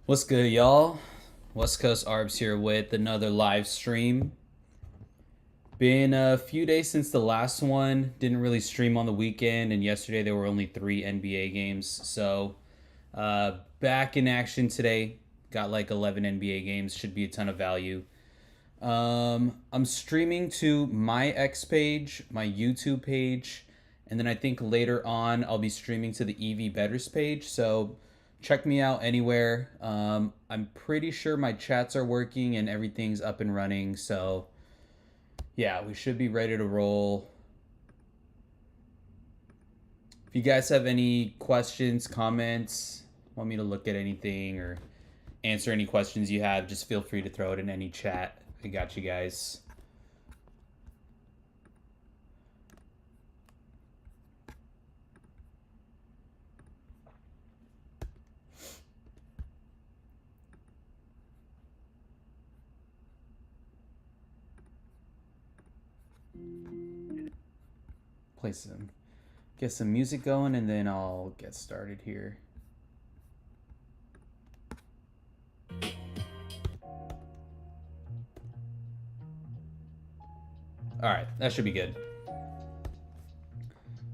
What's good, y'all? West Coast Arbs here with another live stream. Been a few days since the last one. Didn't really stream on the weekend, and yesterday there were only 3 NBA games. So, back in action today. Got like 11 NBA games. Should be a ton of value. I'm streaming to my X page, my YouTube page, and then I think later on I'll be streaming to the EV Betters page. So check me out anywhere. I'm pretty sure my chats are working and everything's up and running. So yeah, we should be ready to roll. If you guys have any questions, comments, want me to look at anything or answer any questions you have, just feel free to throw it in any chat. I got you guys. Get some music going, and then I'll get started here. All right, that should be good.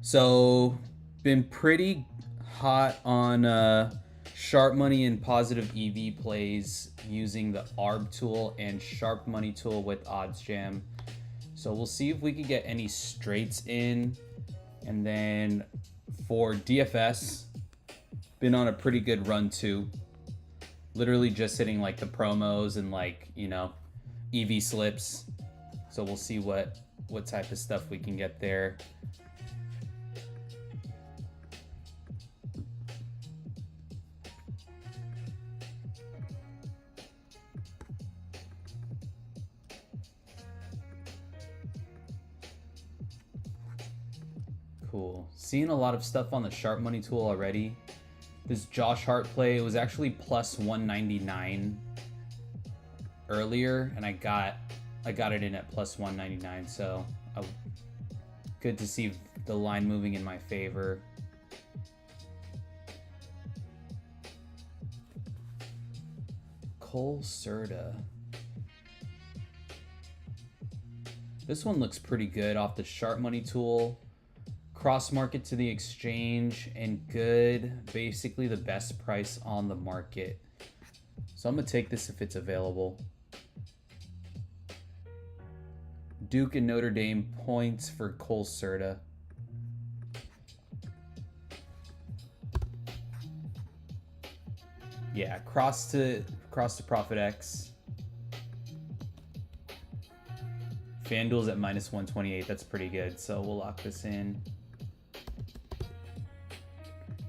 So, been pretty hot on sharp money and positive EV plays using the ARB tool and sharp money tool with OddsJam. So we'll see if we can get any straights in. And then for DFS, been on a pretty good run too. Literally just hitting like the promos and EV slips. So we'll see what type of stuff we can get there. Cool. Seeing a lot of stuff on the sharp money tool already. This Josh Hart play was actually plus 199 earlier, and I got it in at plus 199. So good to see the line moving in my favor. Cole Serta. This one looks pretty good off the sharp money tool. Cross market to the exchange and good, basically the best price on the market. So I'm gonna take this if it's available. Duke and Notre Dame points for Cole Serta. Yeah, cross to Profit X. FanDuel's at minus 128. That's pretty good. So we'll lock this in.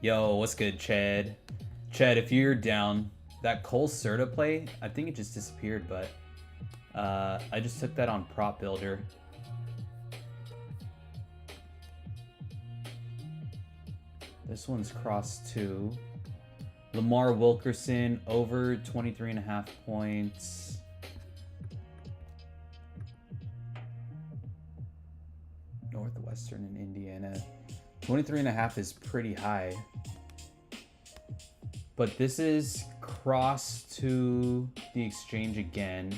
Yo, what's good, Chad? Chad, if you're down, that Cole Serta play, I think it just disappeared, but I just took that on Prop Builder. This one's cross 2. Lamar Wilkerson over 23.5 points. Northwestern and Indiana. 23.5 is pretty high. But this is cross to the exchange again.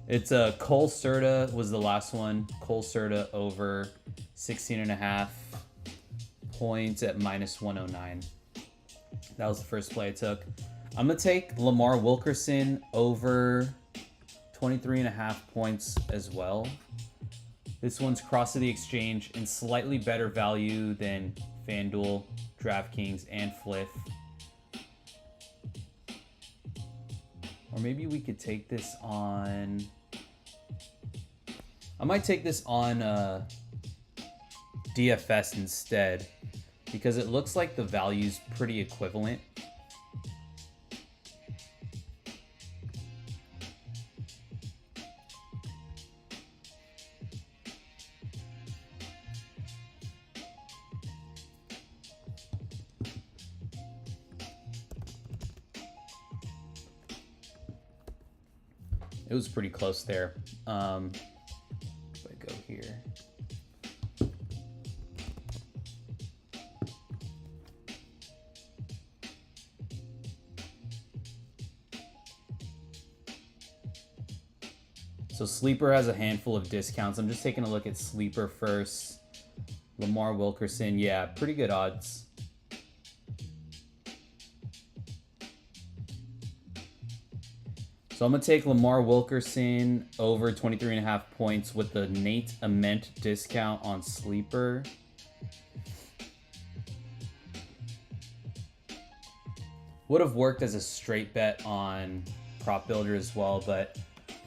It's Cole Serta was the last one. Cole Serta over 16.5 points at minus 109. That was the first play I took. I'm going to take Lamar Wilkerson over 23.5 points as well. This one's cross to the exchange and slightly better value than FanDuel, DraftKings, and Fliff. Or maybe we could take this on... I might take this on DFS instead, because it looks like the value's pretty equivalent. It was pretty close there. If I go here. So Sleeper has a handful of discounts. I'm just taking a look at Sleeper first. Lamar Wilkerson, yeah, pretty good odds. So I'm going to take Lamar Wilkerson over 23.5 points with the Nate Ament discount on Sleeper. Would have worked as a straight bet on Prop Builder as well, but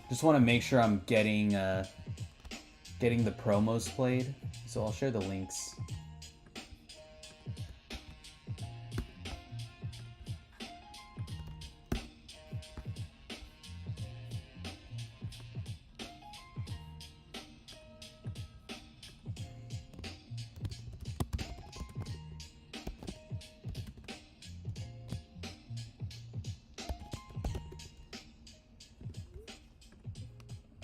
just want to make sure I'm getting the promos played. So I'll share the links.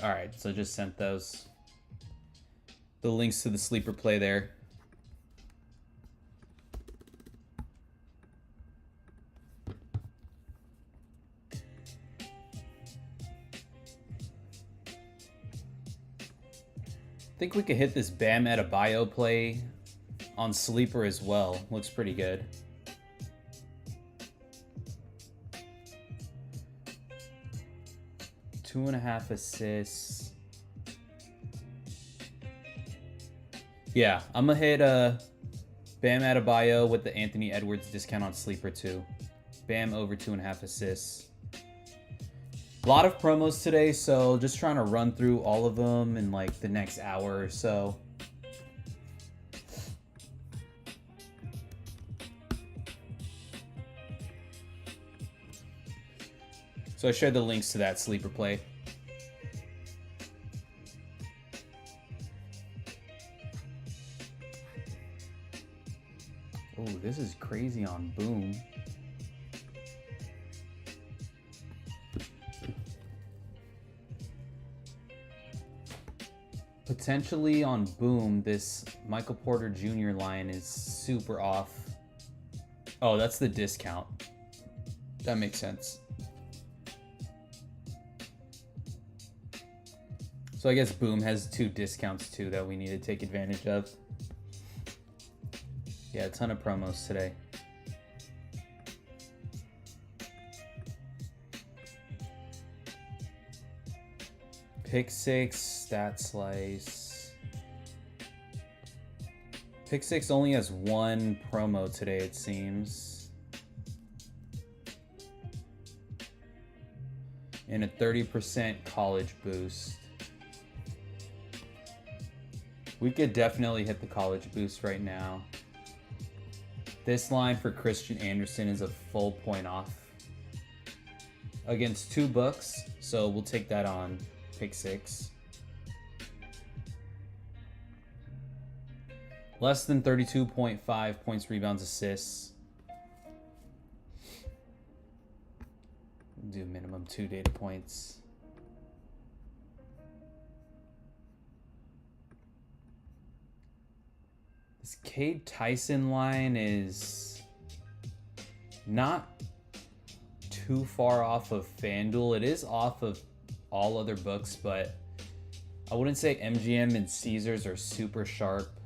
All right, so just sent those. The links to the Sleeper play there. I think we could hit this Bam Adebayo play on Sleeper as well. Looks pretty good. Two and a half assists. Yeah, I'm gonna hit Bam Adebayo with the Anthony Edwards discount on Sleeper too. Bam over 2.5 assists. A lot of promos today, so just trying to run through all of them in like the next hour or so. So I shared the links to that Sleeper play. Oh, this is crazy on Boom. Potentially on Boom, this Michael Porter Jr. line is super off. Oh, that's the discount. That makes sense. So I guess Boom has 2 discounts too that we need to take advantage of. Yeah, a ton of promos today. Pick 6, stat slice. Pick 6 only has 1 promo today, it seems. And a 30% college boost. We could definitely hit the college boost right now. This line for Christian Anderson is a full point off against 2 books, so we'll take that on pick 6. Less than 32.5 points, rebounds, assists. Do minimum 2 data points. This Cade Tyson line is not too far off of FanDuel. It is off of all other books, but I wouldn't say MGM and Caesars are super sharp.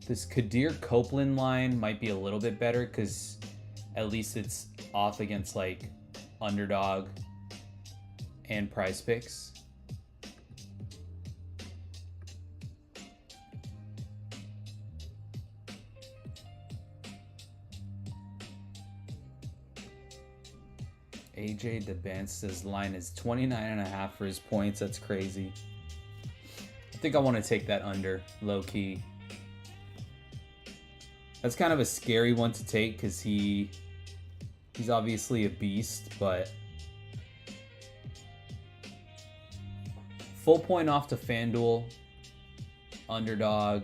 This Kadir Copeland line might be a little bit better because at least it's off against like Underdog and Prize Picks. AJ DeBance's line is 29.5 for his points. That's crazy. I think I want to take that under, low key. That's kind of a scary one to take because he's obviously a beast, but full point off to FanDuel, Underdog,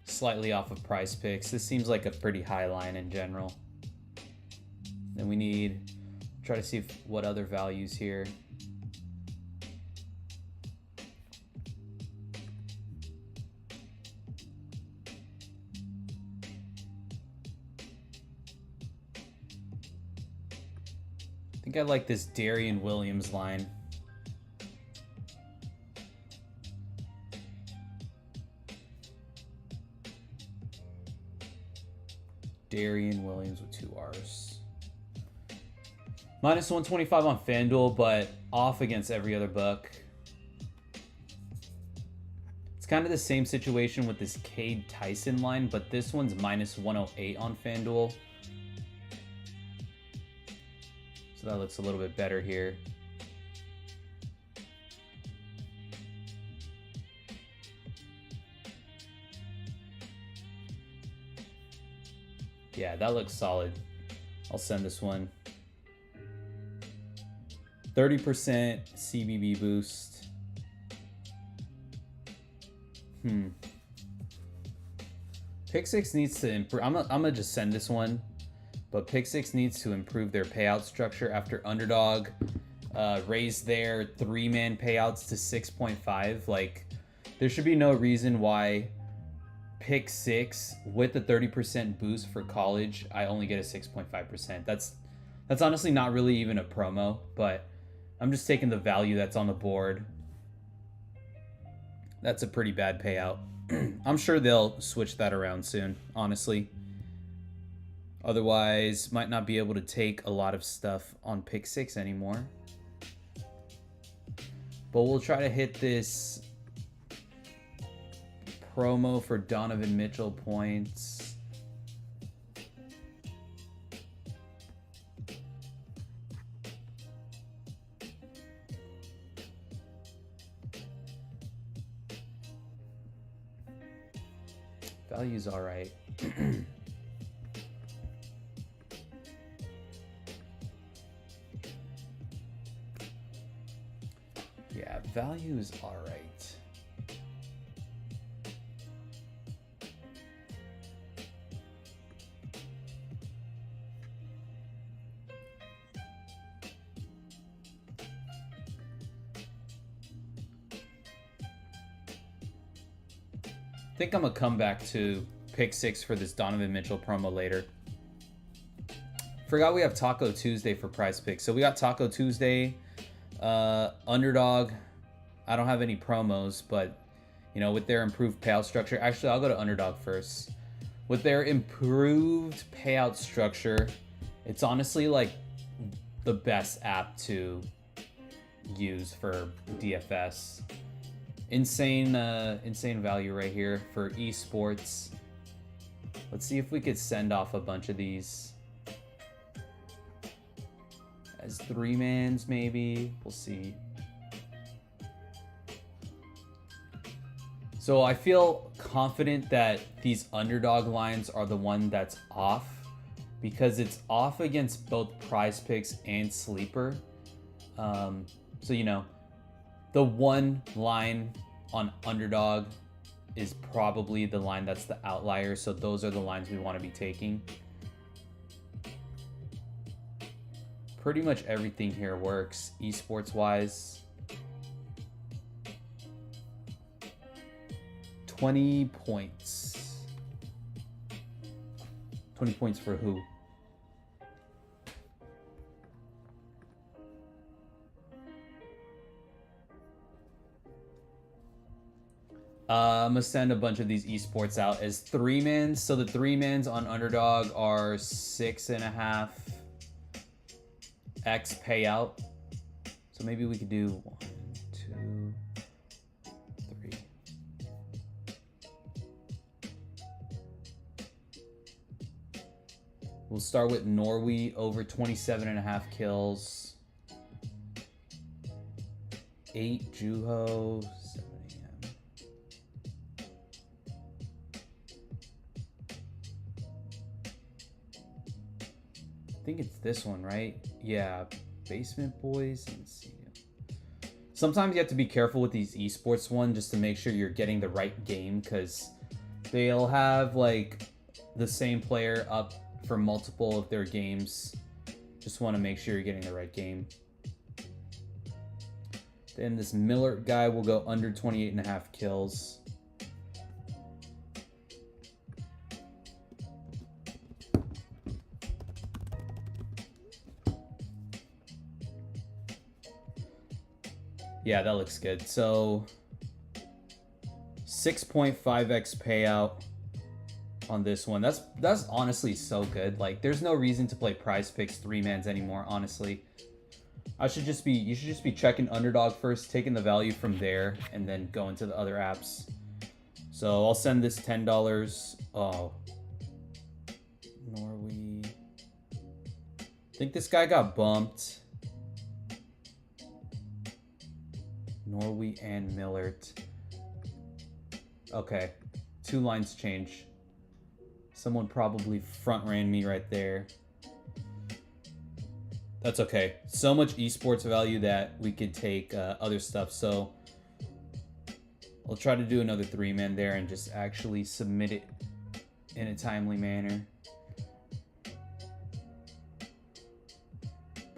slightly off of Prize Picks. This seems like a pretty high line in general. Then we need, try to see what other values here. I think I like this Darian Williams line. Darian Williams with 2 R's. Minus 125 on FanDuel, but off against every other book. It's kind of the same situation with this Cade Tyson line, but this one's minus 108 on FanDuel. So that looks a little bit better here. Yeah, that looks solid. I'll send this one. 30% CBB boost. Pick Six needs to improve. I'm gonna just send this one, but Pick Six needs to improve their payout structure after Underdog raised their 3-man payouts to 6.5. Like, there should be no reason why Pick Six with the 30% boost for college, I only get a 6.5%. That's honestly not really even a promo, but I'm just taking the value that's on the board. That's a pretty bad payout. I'm sure they'll switch that around soon, honestly. Otherwise, might not be able to take a lot of stuff on Pick Six anymore. But we'll try to hit this promo for Donovan Mitchell points. Value's all right. Yeah, value is all right. I think I'm gonna come back to Pick Six for this Donovan Mitchell promo later. Forgot we have Taco Tuesday for Prize Picks. So we got Taco Tuesday, Underdog. I don't have any promos, but you know, with their improved payout structure, actually I'll go to Underdog first. With their improved payout structure, it's honestly like the best app to use for DFS. Insane value right here for esports. Let's see if we could send off a bunch of these as 3-mans maybe. We'll see. So I feel confident that these Underdog lines are the one that's off, because it's off against both Prize Picks and Sleeper. So you know, the one line on Underdog is probably the line that's the outlier, so those are the lines we want to be taking. Pretty much everything here works esports wise. 20 points. 20 points for who? I'm gonna send a bunch of these esports out as 3-mans. So the 3-mans on Underdog are 6.5x payout. So maybe we could do 1, 2, 3. We'll start with Norway over 27.5 kills. 8 Juho. 7 a.m. I think it's this one, right? Yeah, Basement Boys and see. Sometimes you have to be careful with these esports one just to make sure you're getting the right game, because they'll have like the same player up for multiple of their games. Just want to make sure you're getting the right game. Then this Miller guy will go under 28.5 kills. Yeah, that looks good. So 6.5x payout on this one. That's honestly so good. Like, there's no reason to play Prize Picks 3-mans anymore, honestly. You should just be checking Underdog first, taking the value from there, and then going to the other apps. So I'll send this $10. Oh, Norway. I think this guy got bumped. Norway and Millert. Okay, 2 lines change. Someone probably front ran me right there. That's okay. So much esports value that we could take other stuff. So I'll try to do another 3-man there and just actually submit it in a timely manner.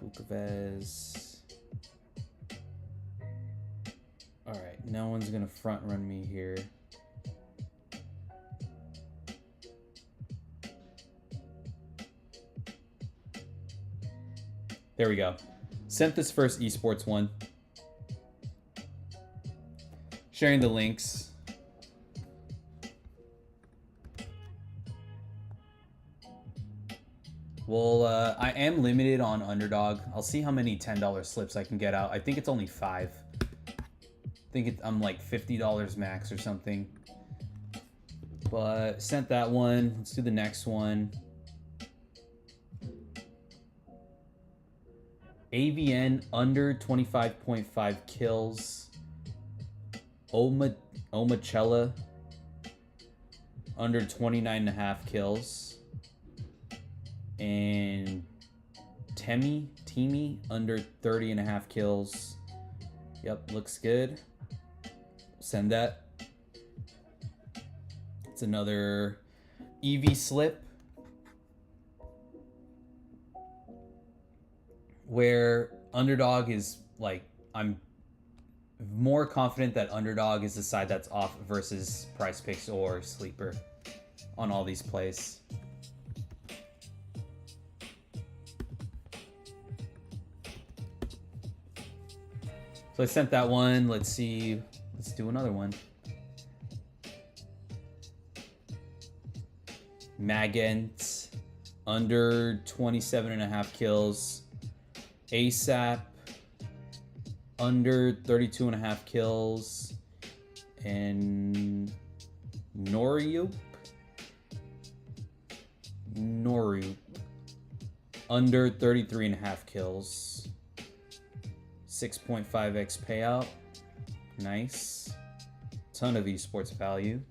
Bukovez. All right, no one's gonna front run me here. There we go. Sent this first esports one. Sharing the links. Well, I am limited on Underdog. I'll see how many $10 slips I can get out. I think it's only 5. I think I'm like $50 max or something. But sent that one. Let's do the next one. AVN under 25.5 kills. Omachella under 29.5 kills. And Temi under 30.5 kills. Yep, looks good. Send that. It's another EV slip where Underdog is like, I'm more confident that Underdog is the side that's off versus Prize Picks or Sleeper on all these plays. So I sent that one. Let's see. Let's do another one. Magent under 27.5 kills. ASAP under 32.5 kills. And Noryup under 33.5 kills. 6.5x payout. Nice. Ton of esports value.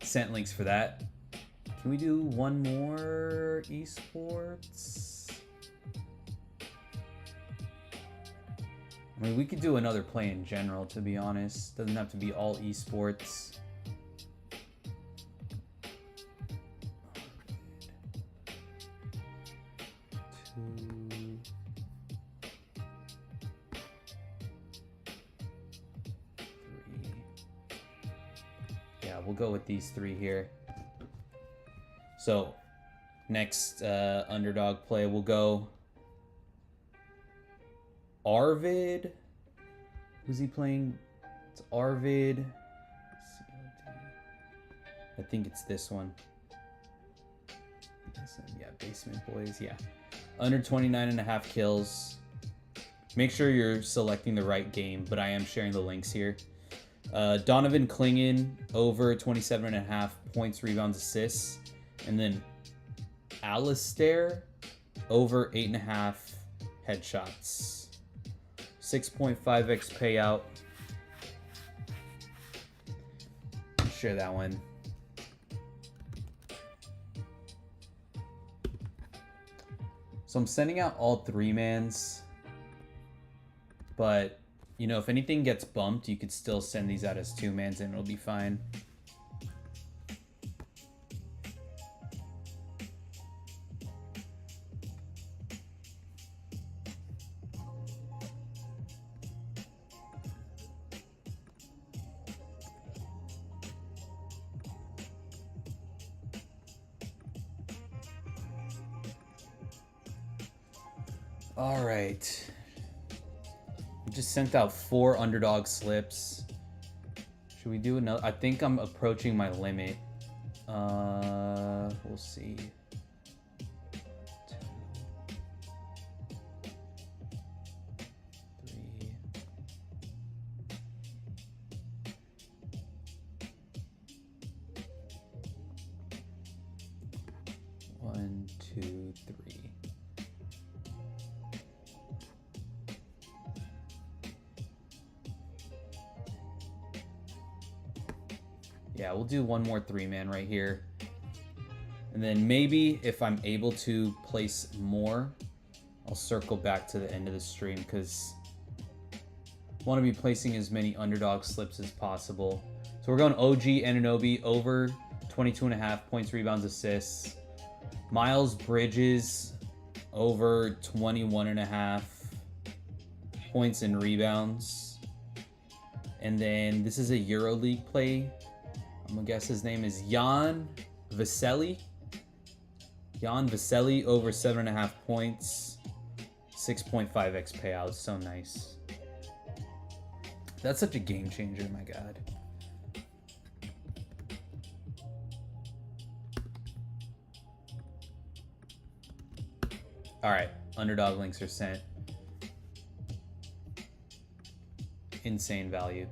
Sent links for that. Can we do one more esports? I mean, we could do another play in general, to be honest. Doesn't have to be all esports. We'll go with these 3 here. So next Underdog play, we'll go Arvid. Who's he playing? It's Arvid. I think it's this one. Yeah, Basement Boys. Yeah, under 29.5 kills. Make sure you're selecting the right game, but I am sharing the links here. Donovan Klingen over 27.5 points, rebounds, assists. And then Alistair over 8.5 headshots. 6.5x payout. Share that one. So I'm sending out all 3-mans. But you know, if anything gets bumped, you could still send these out as 2-mans and it'll be fine. All right. Just sent out 4 underdog slips. Should we do another? I think I'm approaching my limit. We'll see. 2, 3. 1, 2, 3. Yeah, we'll do one more 3-man right here. And then maybe if I'm able to place more, I'll circle back to the end of the stream because I want to be placing as many underdog slips as possible. So we're going OG Anunoby over 22.5 points, rebounds, assists. Miles Bridges over 21.5 points and rebounds. And then this is a EuroLeague play. I'm gonna guess his name is Jan Vesely. Jan Vesely over 7.5 points, 6.5x payout. So nice. That's such a game changer, my God. All right, underdog links are sent. Insane value.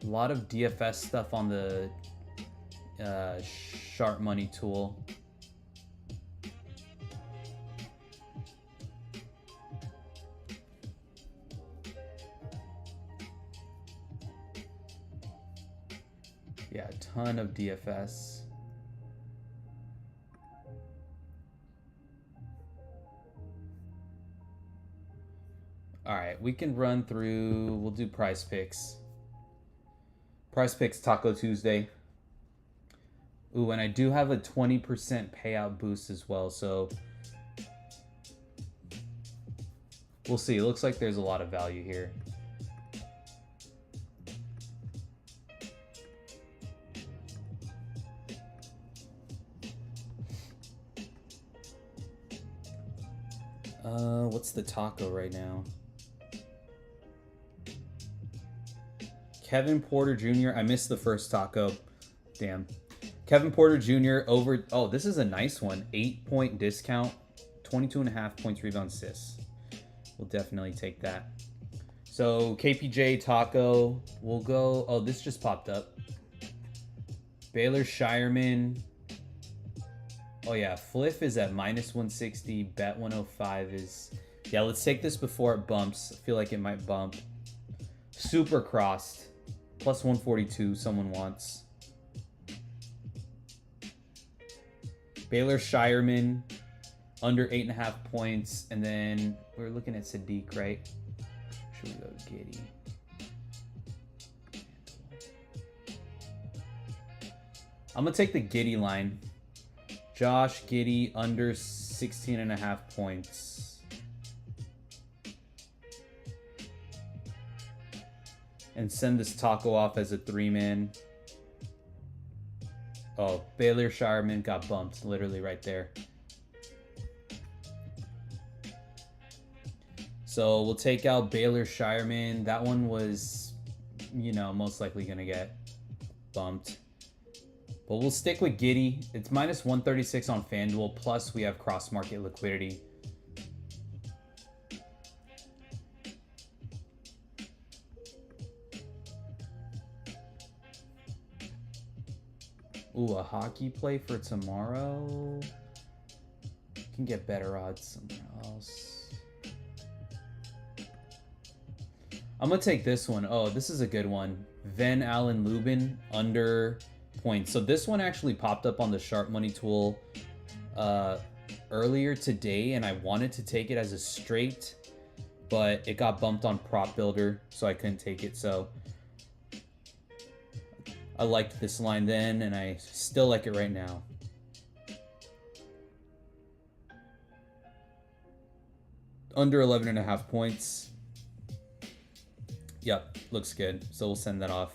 A lot of DFS stuff on the Sharp Money tool. Yeah, a ton of DFS. All right, we can run through, we'll do price picks. Price picks Taco Tuesday. Ooh, and I do have a 20% payout boost as well, so we'll see. It looks like there's a lot of value here. What's the taco right now? Kevin Porter Jr. I missed the first taco. Damn. Kevin Porter Jr. over... Oh, this is a nice one. 8-point discount. 22.5 points, rebounds, assists. We'll definitely take that. So, KPJ Taco. We'll go... Oh, this just popped up. Baylor Shireman. Oh, yeah. Fliff is at -160. Bet 105 is... Yeah, let's take this before it bumps. I feel like it might bump. Super Crossed. Plus 142, someone wants. Baylor Shireman, under 8.5 points. And then we're looking at Sadiq, right? Should we go Giddy? I'm going to take the Giddy line. Josh Giddy, under 16.5 points. And send this taco off as a 3-man. Oh, Baylor Shireman got bumped literally right there. So we'll take out Baylor Shireman. That one was, you know, most likely going to get bumped. But we'll stick with Giddy. It's -136 on FanDuel. Plus we have cross-market liquidity. Ooh, a hockey play for tomorrow. Can get better odds somewhere else. I'm going to take this one. Oh, this is a good one. Van Allen Lubin, under points. So this one actually popped up on the Sharp Money tool earlier today, and I wanted to take it as a straight, but it got bumped on Prop Builder, so I couldn't take it. So I liked this line then, and I still like it right now. Under 11.5 points. Yep, looks good. So we'll send that off.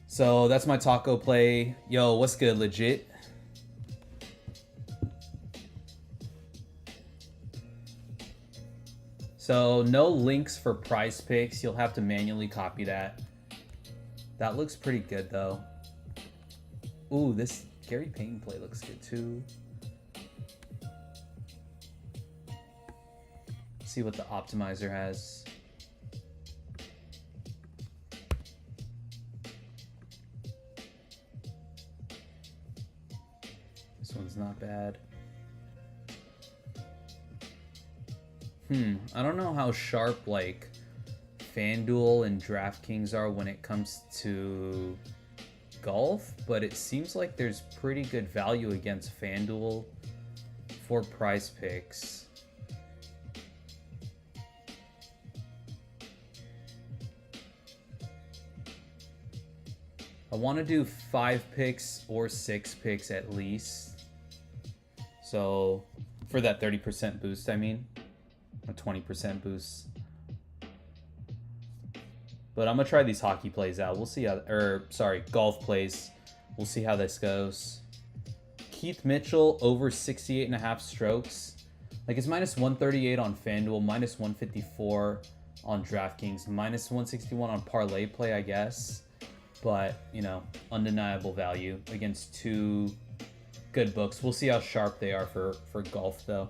So that's my taco play. Yo, what's good, legit? So no links for prize picks. You'll have to manually copy that. That looks pretty good though. Ooh, this Gary Payton play looks good too. See what the optimizer has. This one's not bad. I don't know how sharp like FanDuel and DraftKings are when it comes to golf, but it seems like there's pretty good value against FanDuel for prize picks. I want to do 5 picks or 6 picks at least. So for that 30% boost, I mean, a 20% boost. But I'm gonna try these hockey plays out. We'll see how, golf plays. We'll see how this goes. Keith Mitchell over 68.5 strokes. Like it's minus 138 on FanDuel, minus 154 on DraftKings, minus 161 on Parlay Play, I guess. But, you know, undeniable value against 2 good books. We'll see how sharp they are for golf, though.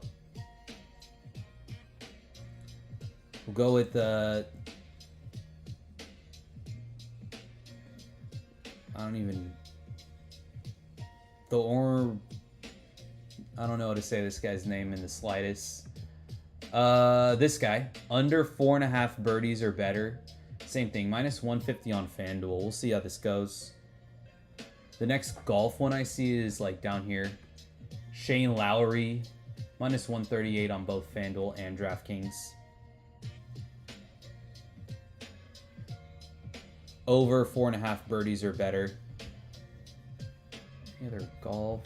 We'll go with I don't know how to say this guy's name in the slightest. This guy, under 4.5 birdies or better. Same thing, minus 150 on FanDuel. We'll see how this goes. The next golf one I see is like down here. Shane Lowry, minus 138 on both FanDuel and DraftKings. Over 4.5 birdies or better. Any other golf?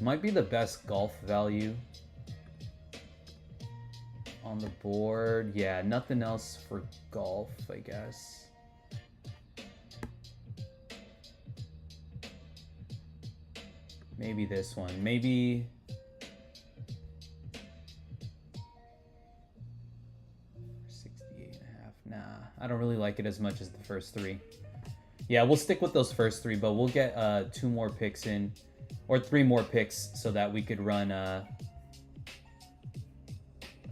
Might be the best golf value on the board. Yeah, nothing else for golf, I guess. Maybe this one. Maybe 68.5. Nah, I don't really like it as much as the first 3. Yeah, we'll stick with those first 3, but we'll get 2 more picks in, or 3 more picks, so that we could run a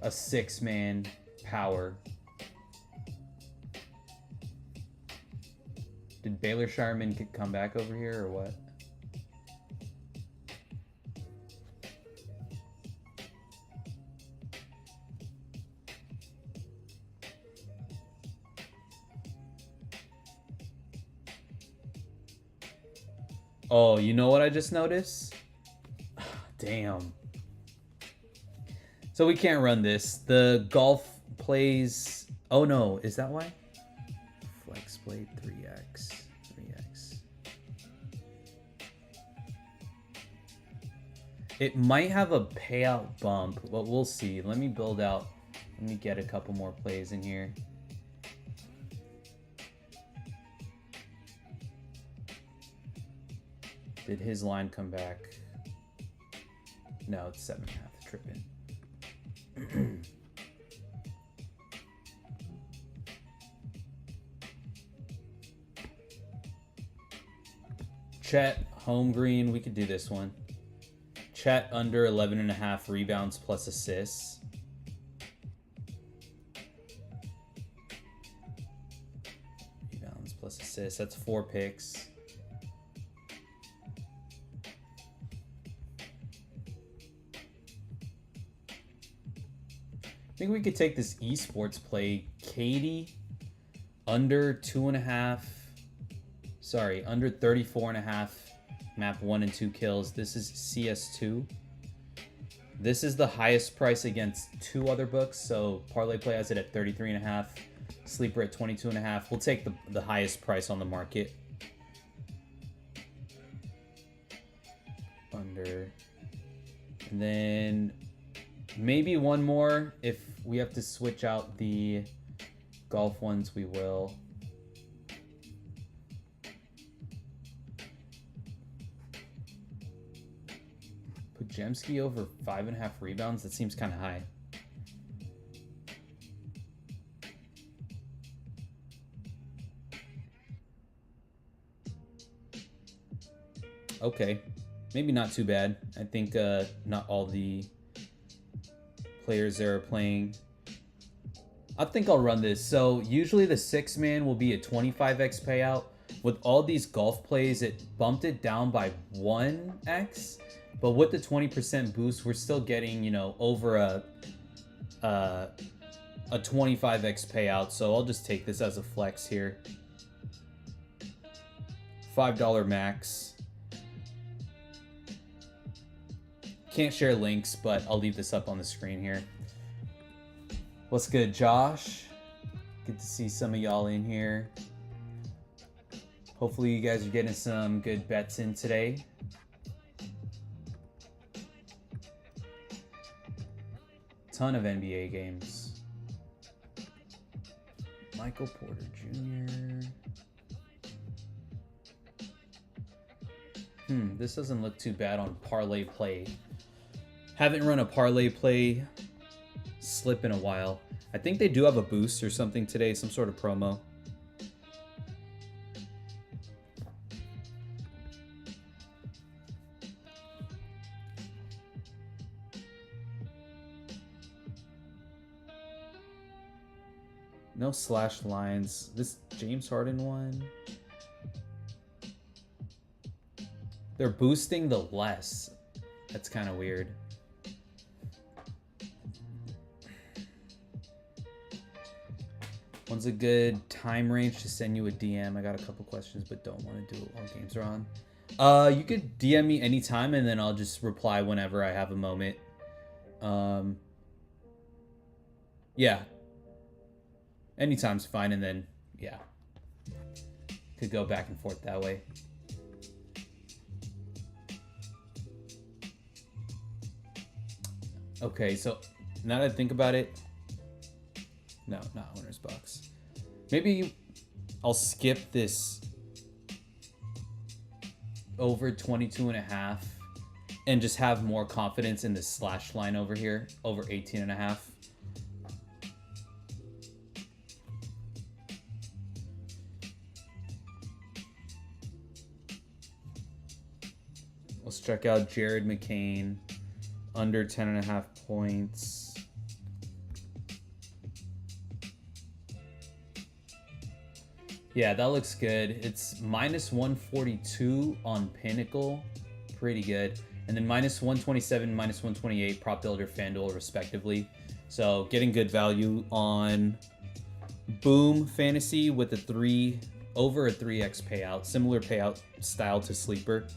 6-man power. Did Baylor Shireman come back over here or what? Oh, you know what I just noticed? Damn. So we can't run this. The golf plays... Oh no, is that why? Flex Blade 3x. It might have a payout bump, but we'll see. Let me build out... Let me get a couple more plays in here. Did his line come back? No, it's 7.5. Tripping. Chet, home green. We could do this one. Chet under 11.5 rebounds plus assists. Rebounds plus assists. That's 4 picks. I think we could take this esports play. Katie, under 2.5. Sorry, under 34.5. Map 1 and 2 kills. This is CS2. This is the highest price against 2 other books. So Parlay Play has it at 33.5. Sleeper at 22.5. We'll take the highest price on the market. Under. And then Maybe one more. If we have to switch out the golf ones, we will. Pujemski over 5.5 rebounds? That seems kind of high. Okay. Maybe not too bad. I think not all the players there are playing. I think I'll run this. So usually the 6-man will be a 25x payout. With all these golf plays, it bumped it down by 1x. But with the 20% boost, we're still getting, you know, over a 25x payout. So I'll just take this as a flex here. $5 max. Can't share links, but I'll leave this up on the screen here. What's good, Josh? Good to see some of y'all in here. Hopefully you guys are getting some good bets in today. Ton of NBA games. Michael Porter Jr. This doesn't look too bad on parlay play. Haven't run a parlay play slip in a while. I think they do have a boost or something today, some sort of promo. No slash lines. This James Harden one. They're boosting the less. That's kind of weird. When's a good time range to send you a DM? I got a couple questions, but don't want to do it while games are on. You could DM me anytime, and then I'll just reply whenever I have a moment. Yeah. Anytime's fine, and then, yeah. Could go back and forth that way. Okay, so now that I think about it, no, not owner's box. Maybe I'll skip this over 22.5 and just have more confidence in the slash line over here, over 18.5. Let's check out Jared McCain, under 10.5 points. Yeah, that looks good. It's minus 142 on Pinnacle. Pretty good. And then minus 127, minus 128 Prop Builder, FanDuel, respectively. So getting good value on Boom Fantasy with over a 3x payout. Similar payout style to Sleeper.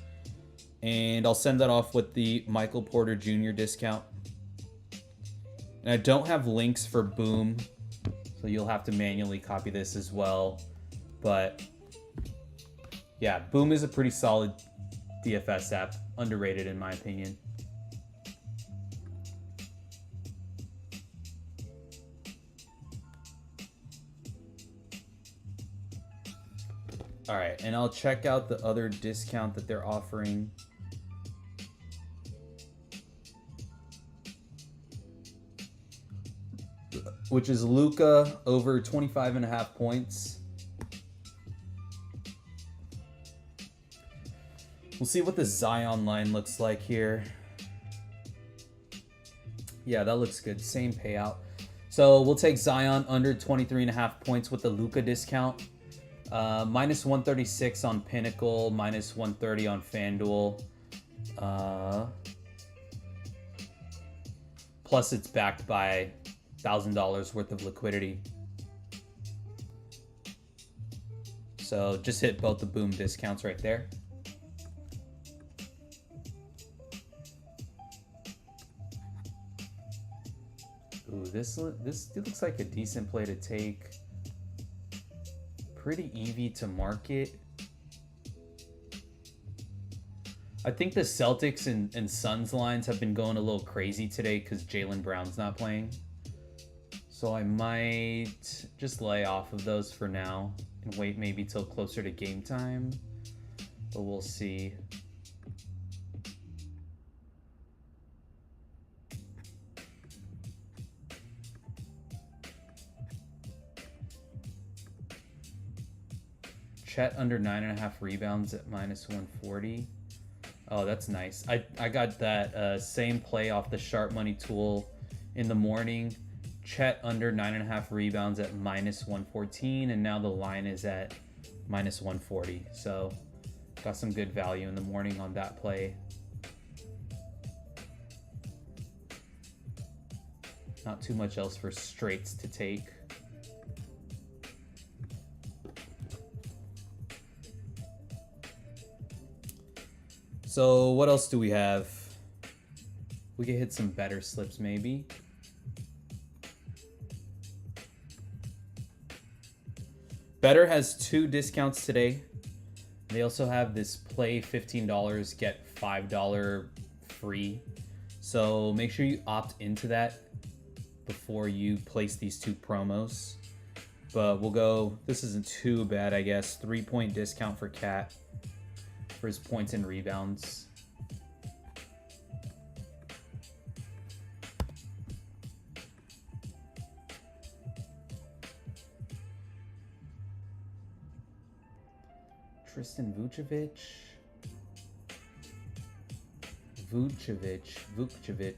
And I'll send that off with the Michael Porter Jr. discount. And I don't have links for Boom, so you'll have to manually copy this as well. But yeah, Boom is a pretty solid DFS app. Underrated in my opinion. All right, and I'll check out the other discount that they're offering. Which is Luka over 25.5 points. We'll see what the Zion line looks like here. Yeah, that looks good. Same payout. So we'll take Zion under 23.5 points with the Luka discount. Minus 136 on Pinnacle, minus 130 on FanDuel. Plus it's backed by $1,000 worth of liquidity. So just hit both the Boom discounts right there. Ooh, this looks like a decent play to take. Pretty EV to market. I think the Celtics and Suns lines have been going a little crazy today because Jaylen Brown's not playing. So I might just lay off of those for now and wait maybe till closer to game time. But we'll see. Chet under 9.5 rebounds at minus 140. Oh, that's nice. I got that same play off the Sharp Money tool in the morning. Chet under 9.5 rebounds at minus 114, and now the line is at minus 140. So got some good value in the morning on that play. Not too much else for straights to take. So what else do we have? We could hit some better slips maybe. Better has 2 discounts today. They also have this play $15, get $5 free. So make sure you opt into that before you place these 2 promos. But we'll go, this isn't too bad, I guess. 3-point discount for Cat for his points and rebounds. Tristan Vucevic. Vukcevic.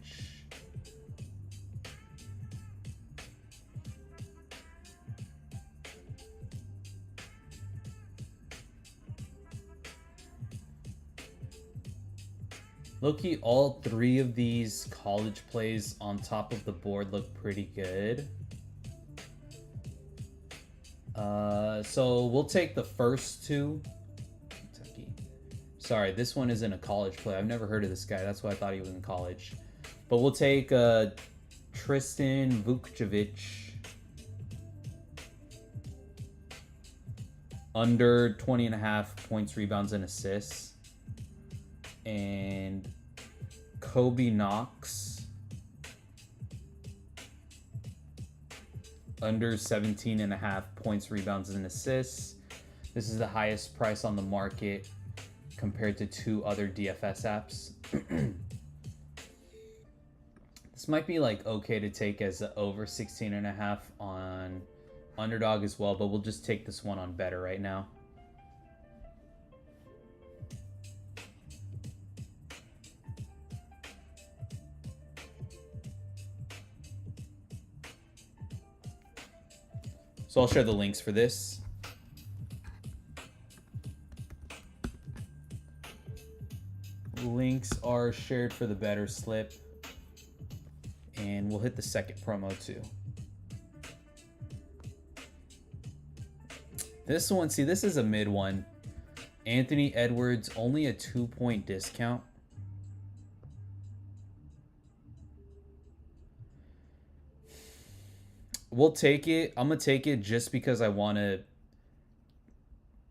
Low-key, all 3 of these college plays on top of the board look pretty good. So we'll take the first 2. Kentucky. Sorry, this one isn't a college play. I've never heard of this guy. That's why I thought he was in college. But we'll take Tristan Vukcevic under 20.5 points, rebounds, and assists. And Kobe Knox under 17.5 points, rebounds, and assists. This is the highest price on the market compared to 2 other DFS apps. This might be like okay to take as over 16.5 on Underdog as well, but we'll just take this one on Better right now. So I'll share the links for this. Links are shared for the Better slip. And we'll hit the second promo too. This one, see, this is a mid one. Anthony Edwards, only a 2-point discount. We'll take it. I'm going to take it just because I want to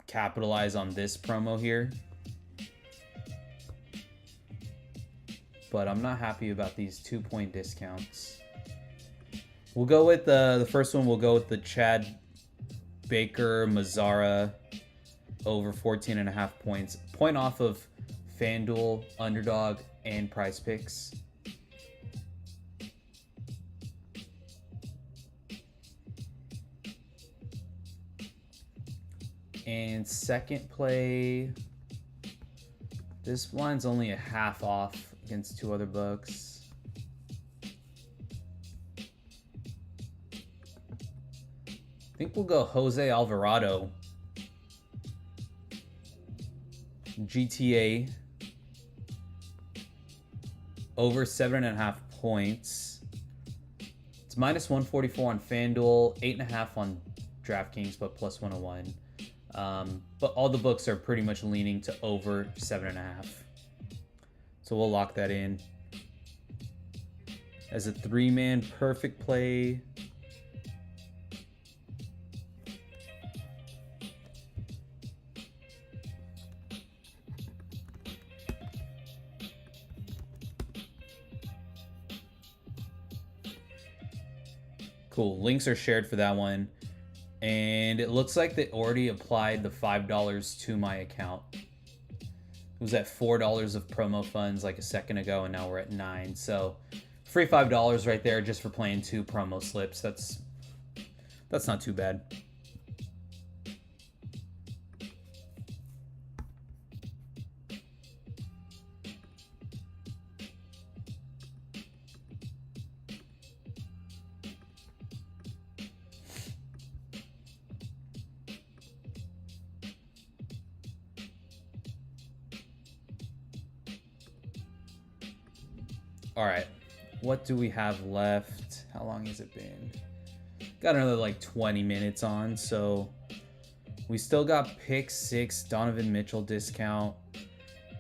capitalize on this promo here. But I'm not happy about these 2-point discounts. We'll go with the first one. We'll go with the Chad Baker Mazzara over 14.5 points. Point off of FanDuel, Underdog, and Prize Picks. And second play, this line's only a half off against 2 other books. I think we'll go Jose Alvarado. GTA over 7.5 points. It's minus 144 on FanDuel, 8.5 on DraftKings, but plus 101. But all the books are pretty much leaning to over 7.5. So we'll lock that in. As a 3-man perfect play. Cool. Links are shared for that one. And it looks like they already applied the $5 to my account. It was at $4 of promo funds like a second ago, and now we're at $9. So free $5 right there just for playing 2 promo slips. That's not too bad. All right, what do we have left? How long has it been? Got another like 20 minutes on, so we still got pick 6, Donovan Mitchell discount,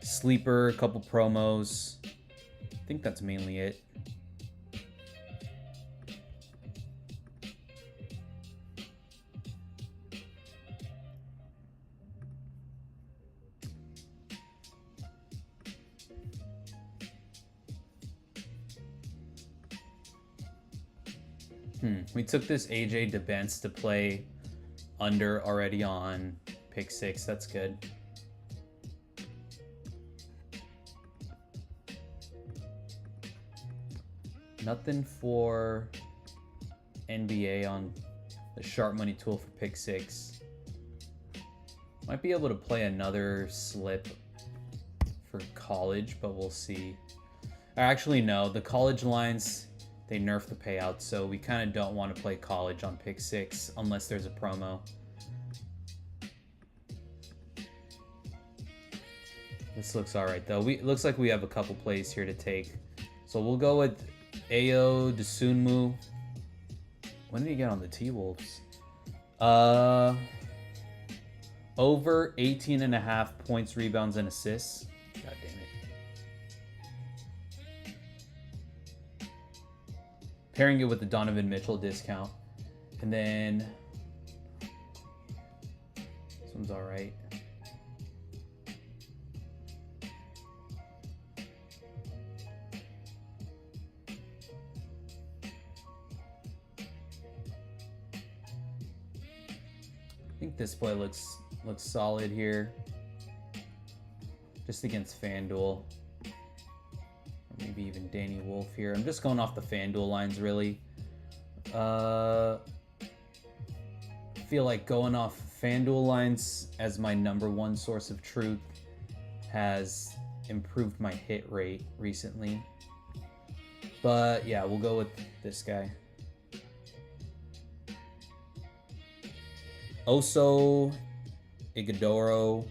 sleeper, a couple promos. I think that's mainly it. We took this AJ DeBence to play under already on pick 6. That's good. Nothing for NBA on the sharp money tool for pick 6. Might be able to play another slip for college, but we'll see. Actually, no. The college lines, they nerfed the payout, so we kind of don't want to play college on pick 6 unless there's a promo. This looks all right, though. It looks like we have a couple plays here to take. So we'll go with Ayo Dosunmu. When did he get on the T-Wolves? Over 18.5 points, rebounds, and assists. God damn it. Pairing it with the Donovan Mitchell discount. And then this one's all right. I think this play looks solid here. Just against FanDuel. Or maybe even Danny Wolf here. I'm just going off the FanDuel lines, really. I feel like going off FanDuel lines as my #1 source of truth has improved my hit rate recently. But yeah, we'll go with this guy. Oso Ighodaro.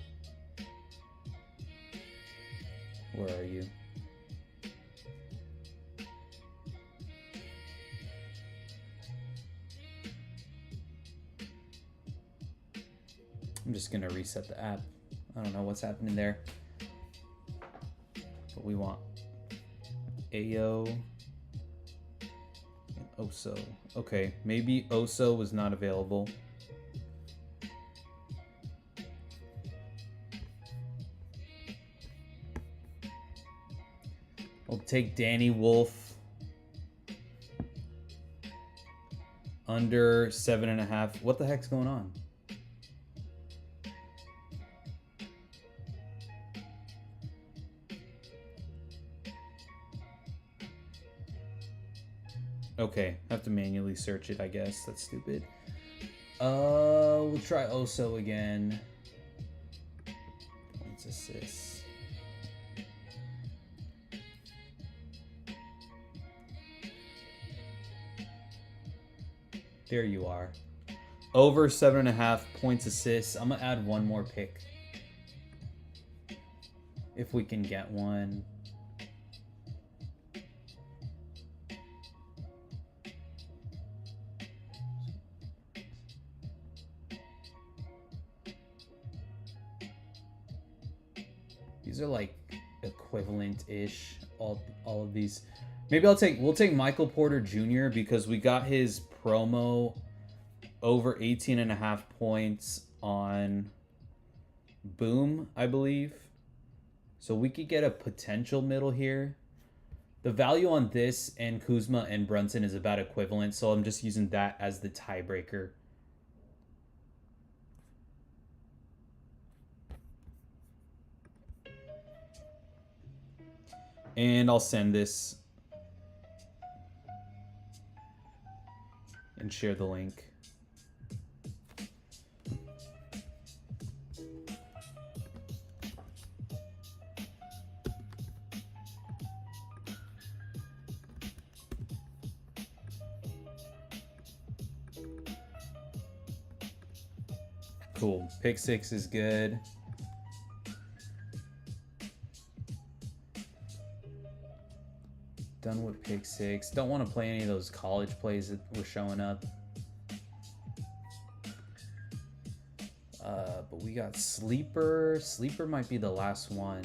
Where are you? I'm just gonna reset the app. I don't know what's happening there. But we want Ayo and Oso. Okay, maybe Oso was not available. I'll take Danny Wolf under 7.5. What the heck's going on? Okay, I have to manually search it, I guess. That's stupid. We'll try Oso again. Points, assists. There you are. Over 7.5 points, assists. I'm gonna add one more pick. If we can get one. These are like equivalent-ish, all of these. Maybe we'll take Michael Porter Jr. because we got his promo over 18.5 points on Boom, I believe. So we could get a potential middle here. The value on this and Kuzma and Brunson is about equivalent, so I'm just using that as the tiebreaker. And I'll send this and share the link. Cool. Pick six is good. Done with pick six. Don't want to play any of those college plays that were showing up. But we got sleeper. Sleeper might be the last one.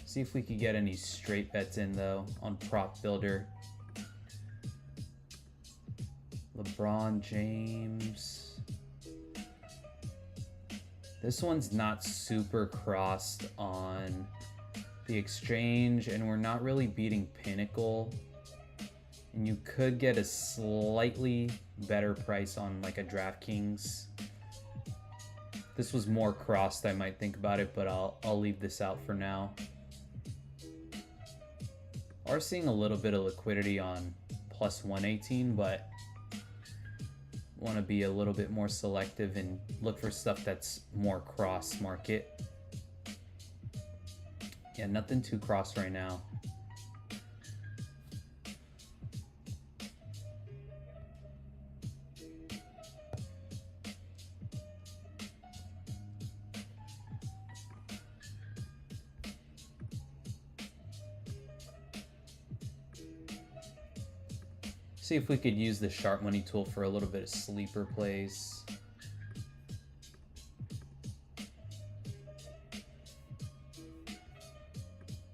See if we could get any straight bets in though on prop builder. LeBron James. This one's not super crossed on the exchange, and we're not really beating Pinnacle. And you could get a slightly better price on like a DraftKings. This was more crossed, I might think about it, but I'll leave this out for now. Are seeing a little bit of liquidity on plus 118, but want to be a little bit more selective and look for stuff that's more cross market. Yeah, nothing too cross right now. See if we could use the Sharp Money tool for a little bit of sleeper plays.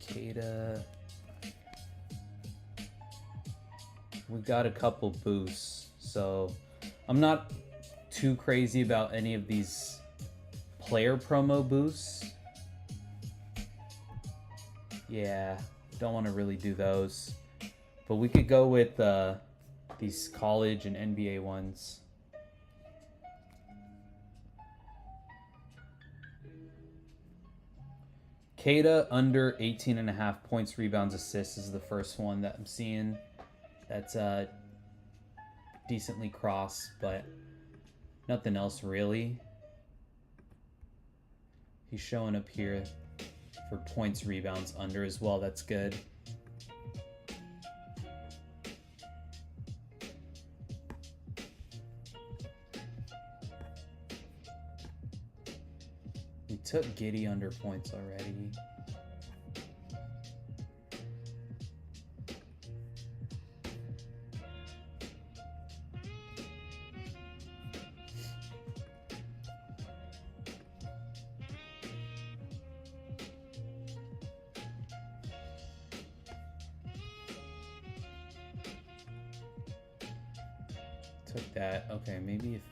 Cada. We got a couple boosts, so I'm not too crazy about any of these player promo boosts. Yeah, don't want to really do those, but we could go with these college and NBA ones. Cada under 18.5 points, rebounds, assists is the first one that I'm seeing. That's decently crossed, but nothing else really. He's showing up here for points, rebounds, under as well. That's good. We took Giddey under points already. Took that. Okay, maybe if...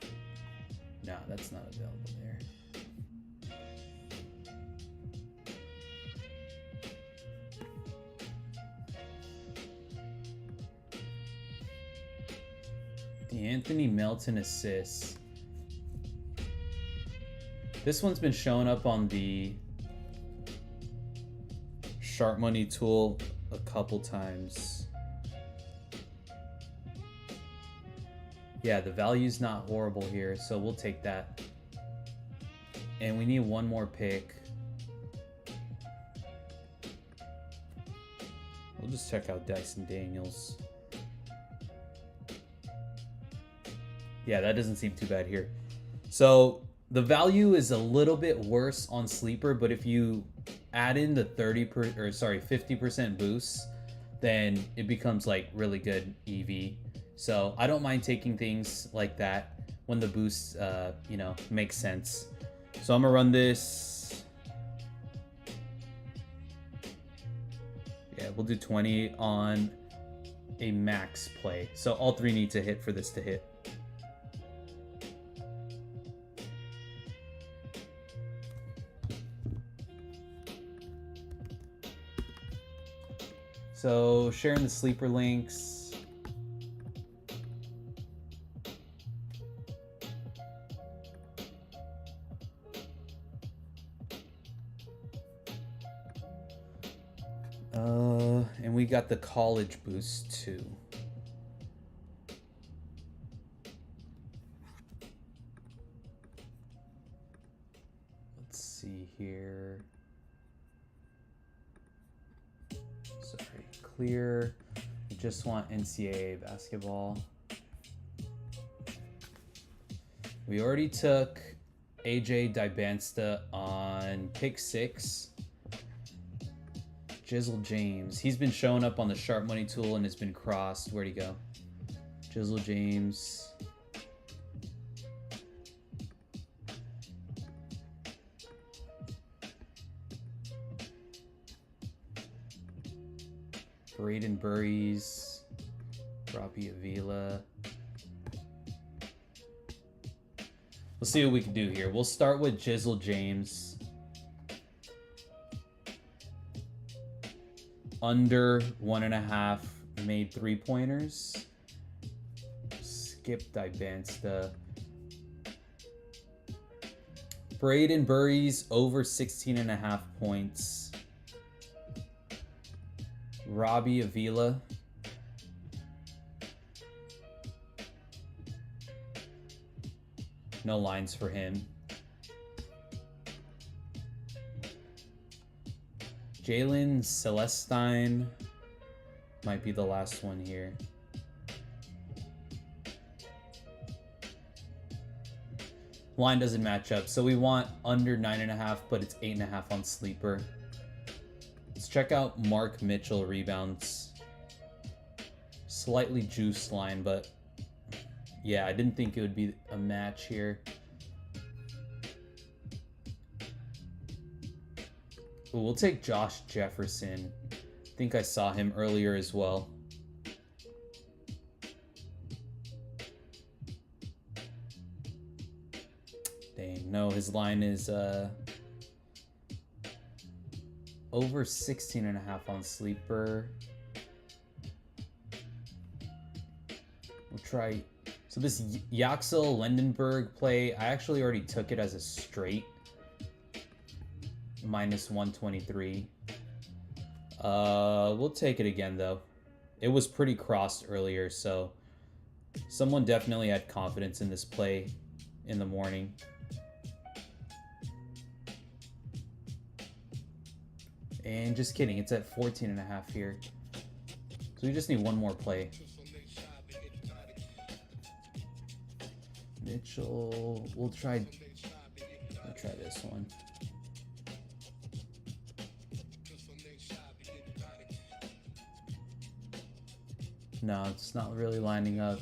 No, that's not available there. Anthony Melton assists. This one's been showing up on the Sharp Money tool a couple times. Yeah, the value's not horrible here, so we'll take that. And we need one more pick. We'll just check out Dyson Daniels. Yeah, that doesn't seem too bad here. So the value is a little bit worse on sleeper, but if you add in the 50% boost, then it becomes like really good EV. So I don't mind taking things like that when the boost, makes sense. So I'm gonna run this. Yeah, we'll do 20 on a max play. So all three need to hit for this to hit. So sharing the sleeper links. And we got the college boost too. Let's see here. Sorry, clear. We just want NCAA basketball. We already took AJ Dybansta on pick 6. Jizzle James. He's been showing up on the sharp money tool and has been crossed. Where'd he go? Jizzle James. Braden Burries. Robbie Avila. Let's see what we can do here. We'll start with Jizzle James. Under 1.5 made 3-pointers. Skip Dybansta. Braden Burries over 16.5 points. Robbie Avila. No lines for him. Jalen Celestine might be the last one here. Line doesn't match up, so we want under 9.5, but it's 8.5 on sleeper. Let's check out Mark Mitchell rebounds. Slightly juiced line, but yeah, I didn't think it would be a match here. Ooh, we'll take Josh Jefferson. I think I saw him earlier as well. Dang, no, his line is over 16.5 on sleeper. We'll try. So this Yaxel Lendenberg play, I actually already took it as a straight. Minus 123. We'll take it again though. It was pretty crossed earlier, so someone definitely had confidence in this play in the morning. And just kidding, it's at 14.5 here. So we just need one more play. Mitchell, we'll try this one. No, it's not really lining up.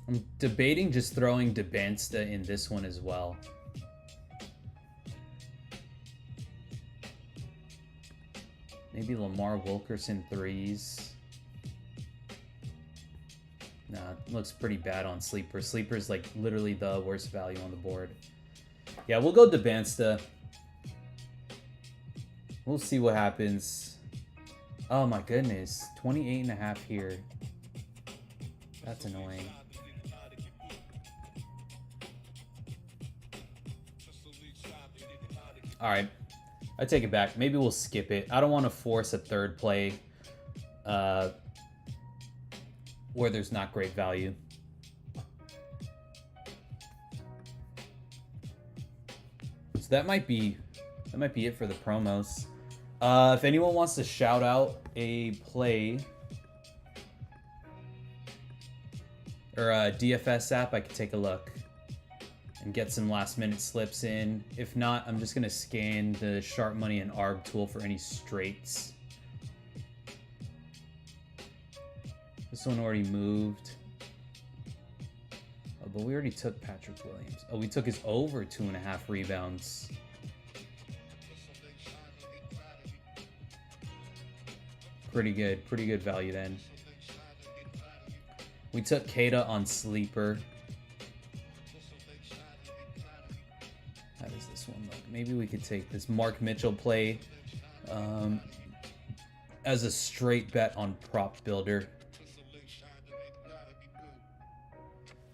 I'm debating just throwing Dybansta in this one as well. Maybe Lamar Wilkerson 3s. Nah, it looks pretty bad on Sleeper. Sleeper's like literally the worst value on the board. Yeah, we'll go Dybansta. We'll see what happens. Oh my goodness. 28.5 here. That's annoying. Alright. I take it back. Maybe we'll skip it. I don't want to force a third play where there's not great value. So that might be it for the promos. If anyone wants to shout out a play or a DFS app, I could take a look and get some last minute slips in. If not, I'm just gonna scan the Sharp Money and ARB tool for any straights. This one already moved. Oh, but we already took Patrick Williams. Oh, we took his over 2.5 rebounds. Pretty good value then. We took Keita on sleeper. How does this one look? Maybe we could take this Mark Mitchell play as a straight bet on prop builder.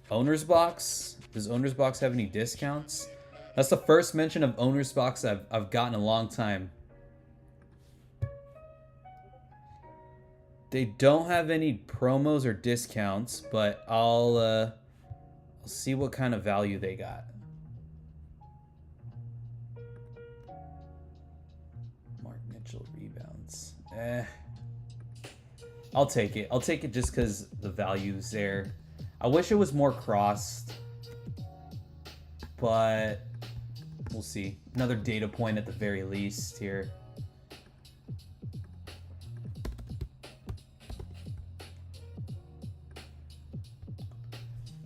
Owner's Box? Does Owner's Box have any discounts? That's the first mention of Owner's Box I've gotten in a long time. They don't have any promos or discounts, but I'll see what kind of value they got. Mark Mitchell rebounds. I'll take it. I'll take it just because the value's there. I wish it was more crossed, but we'll see. Another data point at the very least here.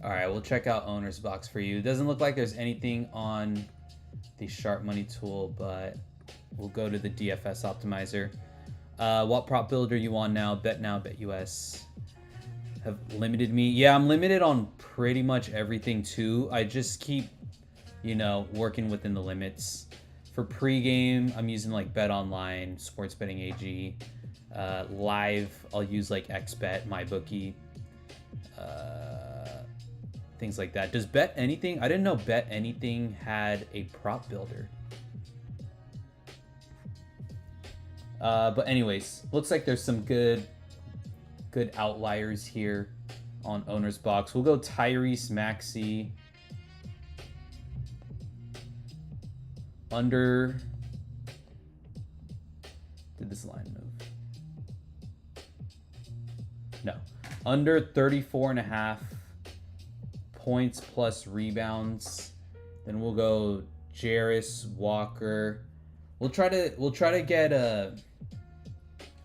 All right, we'll check out Owner's Box for you. It doesn't look like there's anything on the Sharp Money tool, but we'll go to the DFS optimizer. What prop builder are you on now? Bet now, bet US. Have limited me. Yeah, I'm limited on pretty much everything too. I just keep, you know, working within the limits. For pregame, I'm using like Bet Online, Sports Betting AG. Live, I'll use like XBet, MyBookie. Things like that. Does Bet Anything? I didn't know Bet Anything had a prop builder. But anyways, looks like there's some good outliers here on Owner's Box. We'll go Tyrese Maxey. Under. Did this line move? No. Under 34.5 points plus rebounds. Then we'll go Jarris Walker. We'll try to get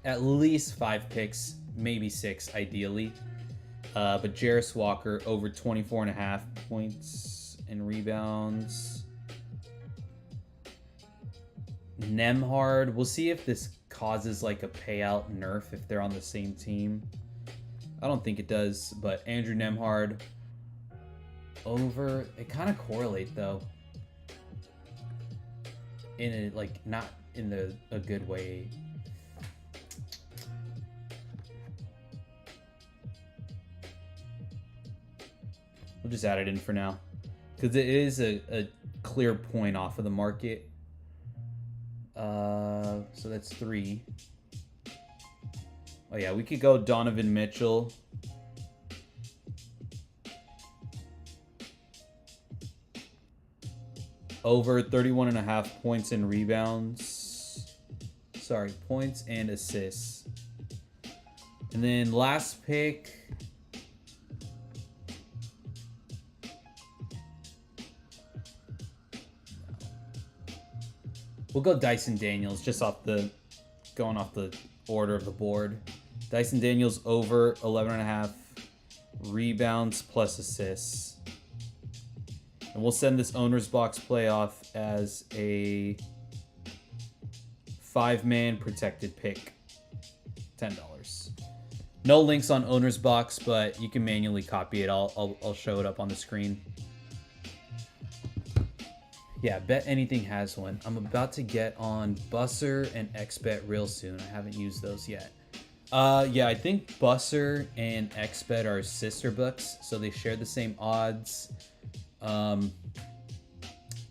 at least 5 picks, maybe 6 ideally. But Jarris Walker over 24.5 points and rebounds. Nembhard. We'll see if this causes like a payout nerf if they're on the same team. I don't think it does, but Andrew Nembhard over. It kind of correlate though. In a like not in a good way. We'll just add it in for now because it is a clear point off of the market. So that's 3. Oh yeah, we could go Donovan Mitchell. Over 31.5 points and rebounds. Sorry, points and assists. And then last pick. We'll go Dyson Daniels, just going off the order of the board. Dyson Daniels over 11.5 rebounds plus assists. And we'll send this Owner's Box playoff as a 5-man protected pick. $10. No links on Owner's Box, but you can manually copy it. I'll show it up on the screen. Yeah, Bet Anything has one. I'm about to get on Busser and XBet real soon. I haven't used those yet. Yeah, I think Busser and XBet are sister books, so they share the same odds.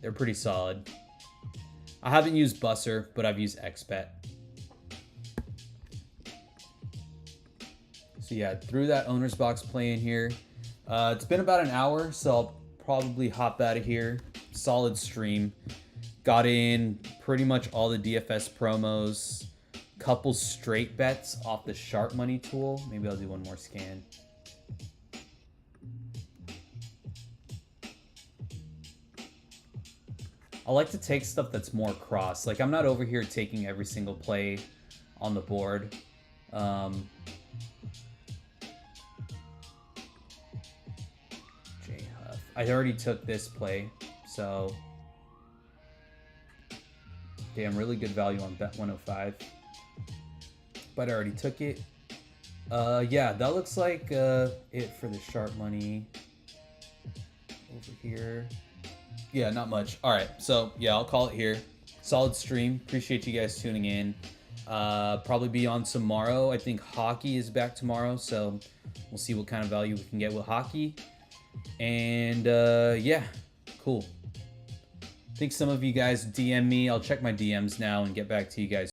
They're pretty solid. I haven't used Busser, but I've used XBet. So yeah, threw that Owner's Box play in here. It's been about an hour, so I'll probably hop out of here. Solid stream. Got in pretty much all the DFS promos. Couple straight bets off the Sharp Money tool. Maybe I'll do one more scan. I like to take stuff that's more cross. Like, I'm not over here taking every single play on the board. J Huff. I already took this play, so damn, really good value on Bet 105. but I already took it. Yeah, that looks like it for the sharp money over here. Yeah, not much. All right, so yeah, I'll call it here. Solid stream. Appreciate you guys tuning in. Probably be on tomorrow. I think hockey is back tomorrow, so we'll see what kind of value we can get with hockey. And yeah, cool. I think some of you guys DM me. I'll check my DMs now and get back to you guys